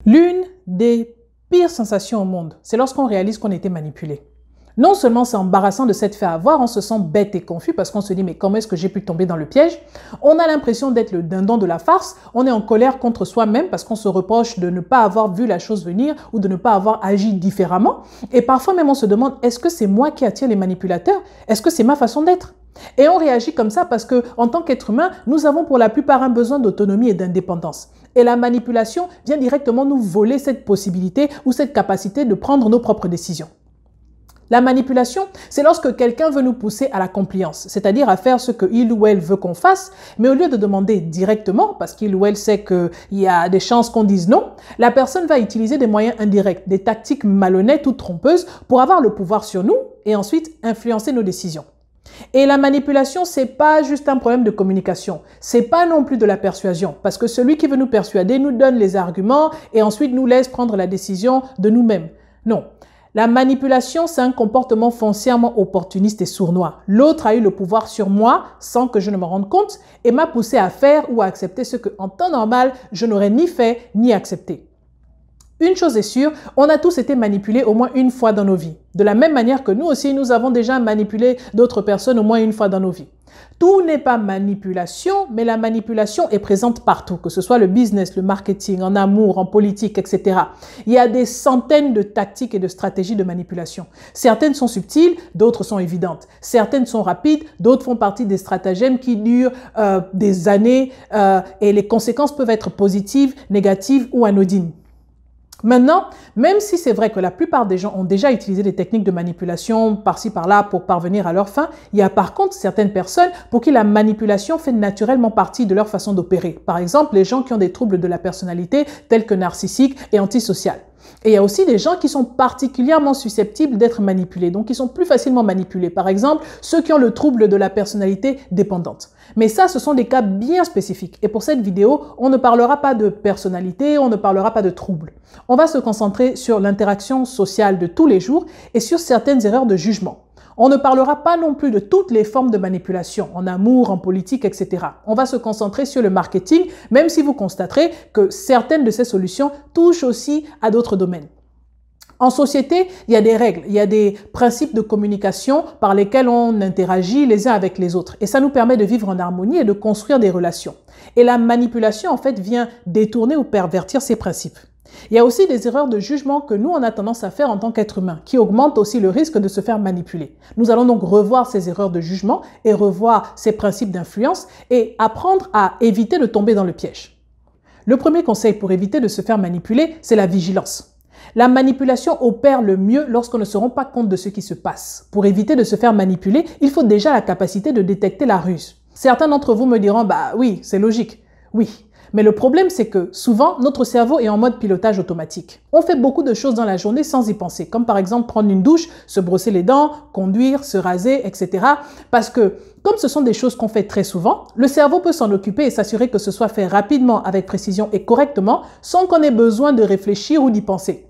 L'une des pires sensations au monde, c'est lorsqu'on réalise qu'on a été manipulé. Non seulement c'est embarrassant de s'être fait avoir, on se sent bête et confus parce qu'on se dit mais comment est-ce que j'ai pu tomber dans le piège? On a l'impression d'être le dindon de la farce, on est en colère contre soi-même parce qu'on se reproche de ne pas avoir vu la chose venir ou de ne pas avoir agi différemment. Et parfois même on se demande est-ce que c'est moi qui attire les manipulateurs? Est-ce que c'est ma façon d'être? Et on réagit comme ça parce que, en tant qu'être humain, nous avons pour la plupart un besoin d'autonomie et d'indépendance. Et la manipulation vient directement nous voler cette possibilité ou cette capacité de prendre nos propres décisions. La manipulation, c'est lorsque quelqu'un veut nous pousser à la compliance, c'est-à-dire à faire ce qu'il ou elle veut qu'on fasse, mais au lieu de demander directement, parce qu'il ou elle sait qu'il y a des chances qu'on dise non, la personne va utiliser des moyens indirects, des tactiques malhonnêtes ou trompeuses pour avoir le pouvoir sur nous et ensuite influencer nos décisions. Et la manipulation, c'est pas juste un problème de communication, c'est pas non plus de la persuasion, parce que celui qui veut nous persuader nous donne les arguments et ensuite nous laisse prendre la décision de nous-mêmes. Non. La manipulation, c'est un comportement foncièrement opportuniste et sournois. L'autre a eu le pouvoir sur moi sans que je ne me rende compte et m'a poussé à faire ou à accepter ce que, en temps normal, je n'aurais ni fait ni accepté. Une chose est sûre, on a tous été manipulés au moins une fois dans nos vies. De la même manière que nous aussi, nous avons déjà manipulé d'autres personnes au moins une fois dans nos vies. Tout n'est pas manipulation, mais la manipulation est présente partout, que ce soit le business, le marketing, en amour, en politique, etc. Il y a des centaines de tactiques et de stratégies de manipulation. Certaines sont subtiles, d'autres sont évidentes. Certaines sont rapides, d'autres font partie des stratagèmes qui durent des années et les conséquences peuvent être positives, négatives ou anodines. Maintenant, même si c'est vrai que la plupart des gens ont déjà utilisé des techniques de manipulation par-ci par-là pour parvenir à leur fin, il y a par contre certaines personnes pour qui la manipulation fait naturellement partie de leur façon d'opérer. Par exemple, les gens qui ont des troubles de la personnalité tels que narcissiques et antisocial. Et il y a aussi des gens qui sont particulièrement susceptibles d'être manipulés, donc qui sont plus facilement manipulés. Par exemple, ceux qui ont le trouble de la personnalité dépendante. Mais ça, ce sont des cas bien spécifiques. Et pour cette vidéo, on ne parlera pas de personnalité, on ne parlera pas de trouble. On va se concentrer sur l'interaction sociale de tous les jours et sur certaines erreurs de jugement. On ne parlera pas non plus de toutes les formes de manipulation, en amour, en politique, etc. On va se concentrer sur le marketing, même si vous constaterez que certaines de ces solutions touchent aussi à d'autres domaines. En société, il y a des règles, il y a des principes de communication par lesquels on interagit les uns avec les autres. Et ça nous permet de vivre en harmonie et de construire des relations. Et la manipulation, en fait, vient détourner ou pervertir ces principes. Il y a aussi des erreurs de jugement que nous, on a tendance à faire en tant qu'être humain, qui augmentent aussi le risque de se faire manipuler. Nous allons donc revoir ces erreurs de jugement et revoir ces principes d'influence et apprendre à éviter de tomber dans le piège. Le premier conseil pour éviter de se faire manipuler, c'est la vigilance. La manipulation opère le mieux lorsqu'on ne se rend pas compte de ce qui se passe. Pour éviter de se faire manipuler, il faut déjà la capacité de détecter la ruse. Certains d'entre vous me diront « bah oui, c'est logique ». Oui. Mais le problème, c'est que souvent, notre cerveau est en mode pilotage automatique. On fait beaucoup de choses dans la journée sans y penser, comme par exemple prendre une douche, se brosser les dents, conduire, se raser, etc. Parce que, comme ce sont des choses qu'on fait très souvent, le cerveau peut s'en occuper et s'assurer que ce soit fait rapidement, avec précision et correctement, sans qu'on ait besoin de réfléchir ou d'y penser.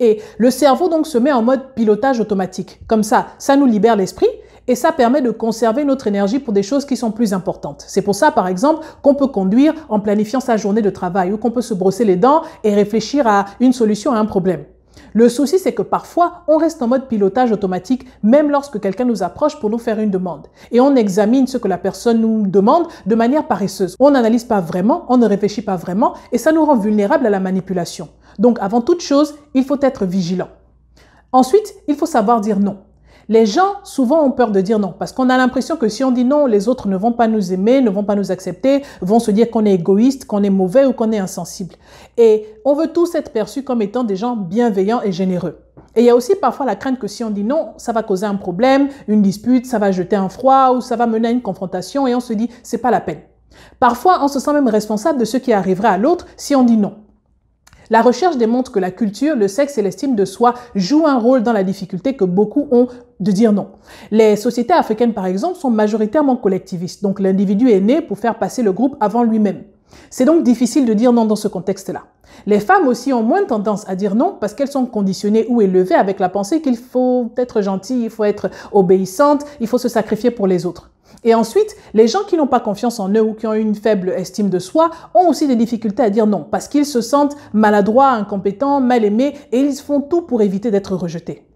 Et le cerveau donc se met en mode pilotage automatique. Comme ça nous libère l'esprit. Et ça permet de conserver notre énergie pour des choses qui sont plus importantes. C'est pour ça, par exemple, qu'on peut conduire en planifiant sa journée de travail ou qu'on peut se brosser les dents et réfléchir à une solution à un problème. Le souci, c'est que parfois, on reste en mode pilotage automatique, même lorsque quelqu'un nous approche pour nous faire une demande. Et on examine ce que la personne nous demande de manière paresseuse. On n'analyse pas vraiment, on ne réfléchit pas vraiment et ça nous rend vulnérables à la manipulation. Donc, avant toute chose, il faut être vigilant. Ensuite, il faut savoir dire non. Les gens, souvent, ont peur de dire non parce qu'on a l'impression que si on dit non, les autres ne vont pas nous aimer, ne vont pas nous accepter, vont se dire qu'on est égoïste, qu'on est mauvais ou qu'on est insensible. Et on veut tous être perçus comme étant des gens bienveillants et généreux. Et il y a aussi parfois la crainte que si on dit non, ça va causer un problème, une dispute, ça va jeter un froid ou ça va mener à une confrontation et on se dit c'est pas la peine. Parfois, on se sent même responsable de ce qui arriverait à l'autre si on dit non. La recherche démontre que la culture, le sexe et l'estime de soi jouent un rôle dans la difficulté que beaucoup ont de dire non. Les sociétés africaines, par exemple, sont majoritairement collectivistes. Donc, l'individu est né pour faire passer le groupe avant lui-même. C'est donc difficile de dire non dans ce contexte-là. Les femmes aussi ont moins tendance à dire non parce qu'elles sont conditionnées ou élevées avec la pensée qu'il faut être gentil, il faut être obéissante, il faut se sacrifier pour les autres. Et ensuite, les gens qui n'ont pas confiance en eux ou qui ont une faible estime de soi ont aussi des difficultés à dire non parce qu'ils se sentent maladroits, incompétents, mal aimés et ils font tout pour éviter d'être rejetés.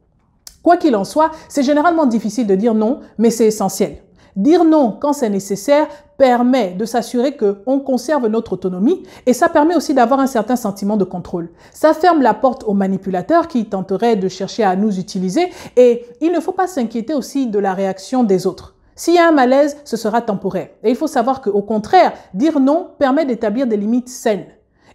Quoi qu'il en soit, c'est généralement difficile de dire non, mais c'est essentiel. Dire non quand c'est nécessaire permet de s'assurer qu'on conserve notre autonomie et ça permet aussi d'avoir un certain sentiment de contrôle. Ça ferme la porte aux manipulateurs qui tenteraient de chercher à nous utiliser et il ne faut pas s'inquiéter aussi de la réaction des autres. S'il y a un malaise, ce sera temporaire. Et il faut savoir qu'au contraire, dire non permet d'établir des limites saines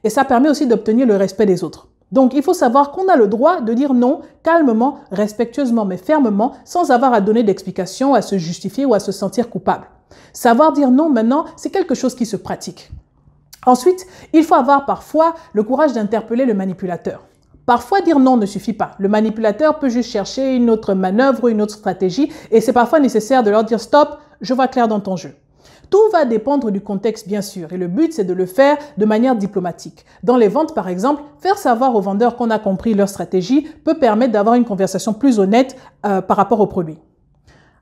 et ça permet aussi d'obtenir le respect des autres. Donc, il faut savoir qu'on a le droit de dire non calmement, respectueusement, mais fermement, sans avoir à donner d'explications, à se justifier ou à se sentir coupable. Savoir dire non maintenant, c'est quelque chose qui se pratique. Ensuite, il faut avoir parfois le courage d'interpeller le manipulateur. Parfois, dire non ne suffit pas. Le manipulateur peut juste chercher une autre manœuvre ou une autre stratégie et c'est parfois nécessaire de leur dire « stop, je vois clair dans ton jeu ». Tout va dépendre du contexte, bien sûr, et le but, c'est de le faire de manière diplomatique. Dans les ventes, par exemple, faire savoir aux vendeurs qu'on a compris leur stratégie peut permettre d'avoir une conversation plus honnête par rapport au produit.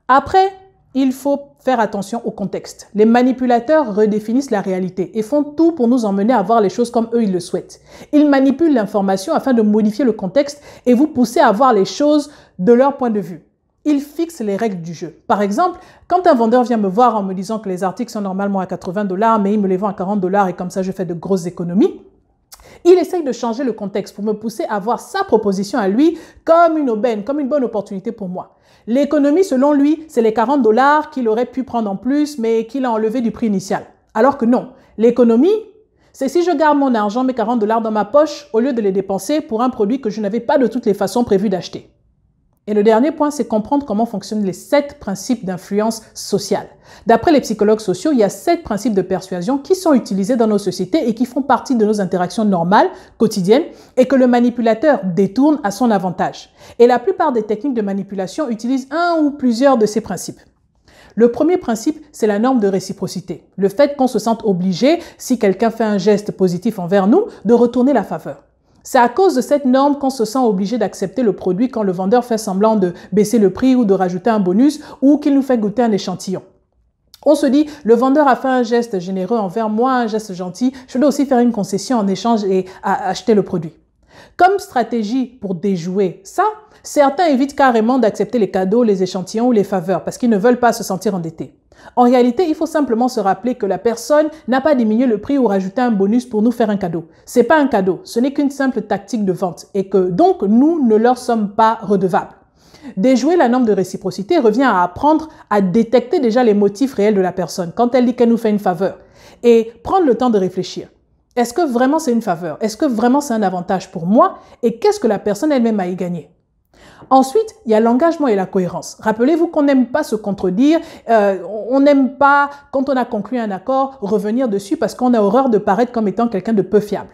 Après, il faut faire attention au contexte. Les manipulateurs redéfinissent la réalité et font tout pour nous emmener à voir les choses comme eux ils le souhaitent. Ils manipulent l'information afin de modifier le contexte et vous pousser à voir les choses de leur point de vue. Ils fixent les règles du jeu. Par exemple, quand un vendeur vient me voir en me disant que les articles sont normalement à 80 $, mais il me les vend à 40 $ et comme ça je fais de grosses économies, il essaye de changer le contexte pour me pousser à voir sa proposition à lui comme une aubaine, comme une bonne opportunité pour moi. L'économie, selon lui, c'est les 40 $ qu'il aurait pu prendre en plus, mais qu'il a enlevé du prix initial. Alors que non, l'économie, c'est si je garde mon argent, mes 40 $ dans ma poche, au lieu de les dépenser pour un produit que je n'avais pas de toutes les façons prévu d'acheter. Et le dernier point, c'est comprendre comment fonctionnent les 7 principes d'influence sociale. D'après les psychologues sociaux, il y a 7 principes de persuasion qui sont utilisés dans nos sociétés et qui font partie de nos interactions normales, quotidiennes, et que le manipulateur détourne à son avantage. Et la plupart des techniques de manipulation utilisent un ou plusieurs de ces principes. Le premier principe, c'est la norme de réciprocité. Le fait qu'on se sente obligé, si quelqu'un fait un geste positif envers nous, de retourner la faveur. C'est à cause de cette norme qu'on se sent obligé d'accepter le produit quand le vendeur fait semblant de baisser le prix ou de rajouter un bonus ou qu'il nous fait goûter un échantillon. On se dit, le vendeur a fait un geste généreux envers moi, un geste gentil, je dois aussi faire une concession en échange et acheter le produit. Comme stratégie pour déjouer ça, certains évitent carrément d'accepter les cadeaux, les échantillons ou les faveurs parce qu'ils ne veulent pas se sentir endettés. En réalité, il faut simplement se rappeler que la personne n'a pas diminué le prix ou rajouté un bonus pour nous faire un cadeau. Ce n'est pas un cadeau, ce n'est qu'une simple tactique de vente et que donc nous ne leur sommes pas redevables. Déjouer la norme de réciprocité revient à apprendre à détecter déjà les motifs réels de la personne quand elle dit qu'elle nous fait une faveur et prendre le temps de réfléchir. Est-ce que vraiment c'est une faveur? Est-ce que vraiment c'est un avantage pour moi? Et qu'est-ce que la personne elle-même a y gagné? Ensuite, il y a l'engagement et la cohérence. Rappelez-vous qu'on n'aime pas se contredire, on n'aime pas, quand on a conclu un accord, revenir dessus parce qu'on a horreur de paraître comme étant quelqu'un de peu fiable.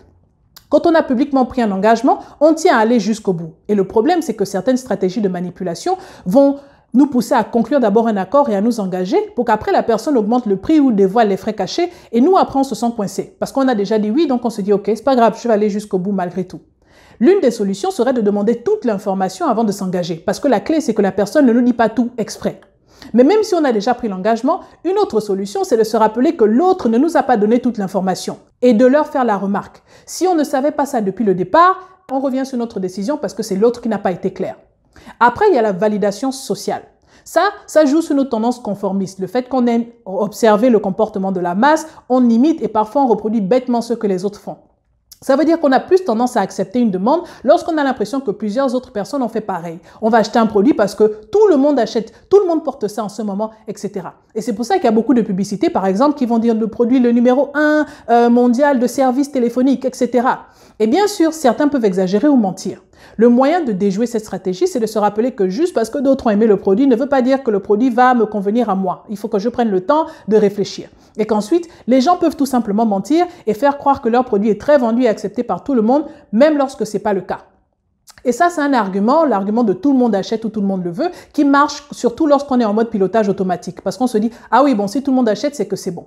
Quand on a publiquement pris un engagement, on tient à aller jusqu'au bout. Et le problème, c'est que certaines stratégies de manipulation vont nous pousser à conclure d'abord un accord et à nous engager pour qu'après la personne augmente le prix ou dévoile les frais cachés et nous après on se sent coincé parce qu'on a déjà dit oui, donc on se dit ok, c'est pas grave, je vais aller jusqu'au bout malgré tout. L'une des solutions serait de demander toute l'information avant de s'engager parce que la clé, c'est que la personne ne nous dit pas tout exprès. Mais même si on a déjà pris l'engagement, une autre solution, c'est de se rappeler que l'autre ne nous a pas donné toute l'information et de leur faire la remarque. Si on ne savait pas ça depuis le départ, on revient sur notre décision parce que c'est l'autre qui n'a pas été clair. Après, il y a la validation sociale. Ça joue sur nos tendances conformistes. Le fait qu'on aime observer le comportement de la masse, on imite et parfois on reproduit bêtement ce que les autres font. Ça veut dire qu'on a plus tendance à accepter une demande lorsqu'on a l'impression que plusieurs autres personnes ont fait pareil. On va acheter un produit parce que tout le monde achète, tout le monde porte ça en ce moment, etc. Et c'est pour ça qu'il y a beaucoup de publicités, par exemple, qui vont dire le produit le numéro 1 mondial de services téléphoniques, etc. Et bien sûr, certains peuvent exagérer ou mentir. Le moyen de déjouer cette stratégie, c'est de se rappeler que juste parce que d'autres ont aimé le produit ne veut pas dire que le produit va me convenir à moi. Il faut que je prenne le temps de réfléchir. Et qu'ensuite, les gens peuvent tout simplement mentir et faire croire que leur produit est très vendu et accepté par tout le monde, même lorsque ce n'est pas le cas. Et ça, c'est un argument, l'argument de tout le monde achète ou tout le monde le veut, qui marche surtout lorsqu'on est en mode pilotage automatique. Parce qu'on se dit, ah oui, bon, si tout le monde achète, c'est que c'est bon.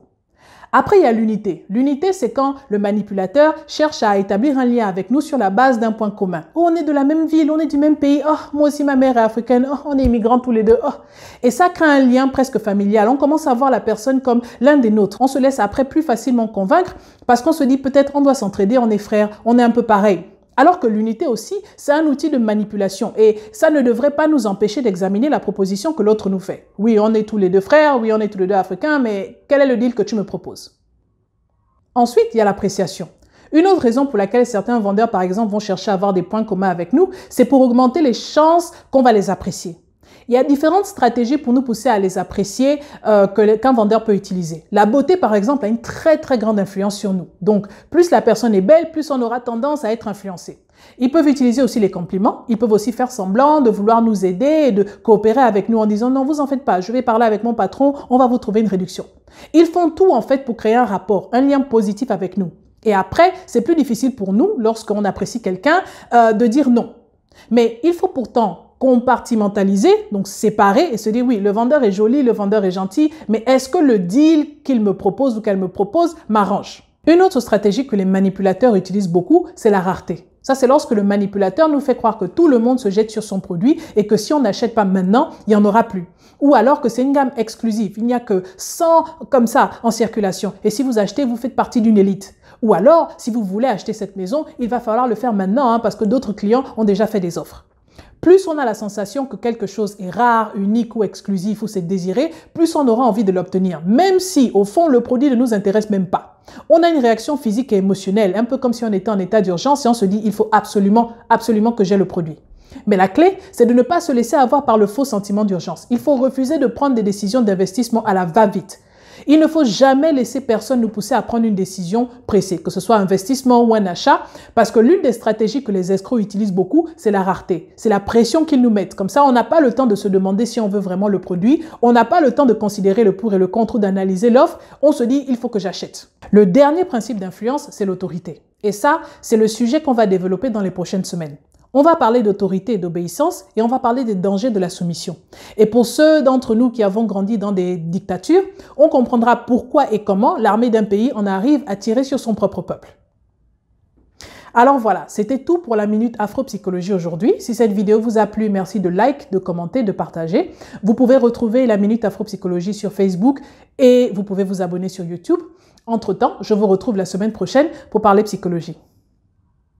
Après, il y a l'unité. L'unité, c'est quand le manipulateur cherche à établir un lien avec nous sur la base d'un point commun. Oh, on est de la même ville, on est du même pays. Oh, moi aussi, ma mère est africaine. Oh, on est immigrants tous les deux. Oh. Et ça crée un lien presque familial. On commence à voir la personne comme l'un des nôtres. On se laisse après plus facilement convaincre parce qu'on se dit peut-être on doit s'entraider, on est frères, on est un peu pareil. Alors que l'unité aussi, c'est un outil de manipulation et ça ne devrait pas nous empêcher d'examiner la proposition que l'autre nous fait. Oui, on est tous les deux frères, oui, on est tous les deux africains, mais quel est le deal que tu me proposes? Ensuite, il y a l'appréciation. Une autre raison pour laquelle certains vendeurs, par exemple, vont chercher à avoir des points communs avec nous, c'est pour augmenter les chances qu'on va les apprécier. Il y a différentes stratégies pour nous pousser à les apprécier qu'un vendeur peut utiliser. La beauté, par exemple, a une très grande influence sur nous. Donc, plus la personne est belle, plus on aura tendance à être influencé. Ils peuvent utiliser aussi les compliments. Ils peuvent aussi faire semblant de vouloir nous aider et de coopérer avec nous en disant « Non, vous en faites pas, je vais parler avec mon patron, on va vous trouver une réduction. » Ils font tout en fait pour créer un rapport, un lien positif avec nous. Et après, c'est plus difficile pour nous, lorsqu'on apprécie quelqu'un, de dire non. Mais il faut pourtant compartimentaliser, donc séparer et se dire oui, le vendeur est joli, le vendeur est gentil, mais est-ce que le deal qu'il me propose ou qu'elle me propose m'arrange? Une autre stratégie que les manipulateurs utilisent beaucoup, c'est la rareté. Ça, c'est lorsque le manipulateur nous fait croire que tout le monde se jette sur son produit et que si on n'achète pas maintenant, il n'y en aura plus. Ou alors que c'est une gamme exclusive, il n'y a que 100 comme ça en circulation. Et si vous achetez, vous faites partie d'une élite. Ou alors, si vous voulez acheter cette maison, il va falloir le faire maintenant parce que d'autres clients ont déjà fait des offres. Plus on a la sensation que quelque chose est rare, unique ou exclusif ou c'est désiré, plus on aura envie de l'obtenir, même si au fond le produit ne nous intéresse même pas. On a une réaction physique et émotionnelle, un peu comme si on était en état d'urgence et on se dit il faut absolument que j'ai le produit. Mais la clé, c'est de ne pas se laisser avoir par le faux sentiment d'urgence. Il faut refuser de prendre des décisions d'investissement à la va-vite. Il ne faut jamais laisser personne nous pousser à prendre une décision pressée, que ce soit un investissement ou un achat, parce que l'une des stratégies que les escrocs utilisent beaucoup, c'est la rareté. C'est la pression qu'ils nous mettent. Comme ça, on n'a pas le temps de se demander si on veut vraiment le produit. On n'a pas le temps de considérer le pour et le contre ou d'analyser l'offre. On se dit, il faut que j'achète. Le dernier principe d'influence, c'est l'autorité. Et ça, c'est le sujet qu'on va développer dans les prochaines semaines. On va parler d'autorité et d'obéissance et on va parler des dangers de la soumission. Et pour ceux d'entre nous qui avons grandi dans des dictatures, on comprendra pourquoi et comment l'armée d'un pays en arrive à tirer sur son propre peuple. Alors voilà, c'était tout pour la Minute Afro-Psychologie aujourd'hui. Si cette vidéo vous a plu, merci de like, de commenter, de partager. Vous pouvez retrouver la Minute Afro-Psychologie sur Facebook et vous pouvez vous abonner sur YouTube. Entre-temps, je vous retrouve la semaine prochaine pour parler psychologie.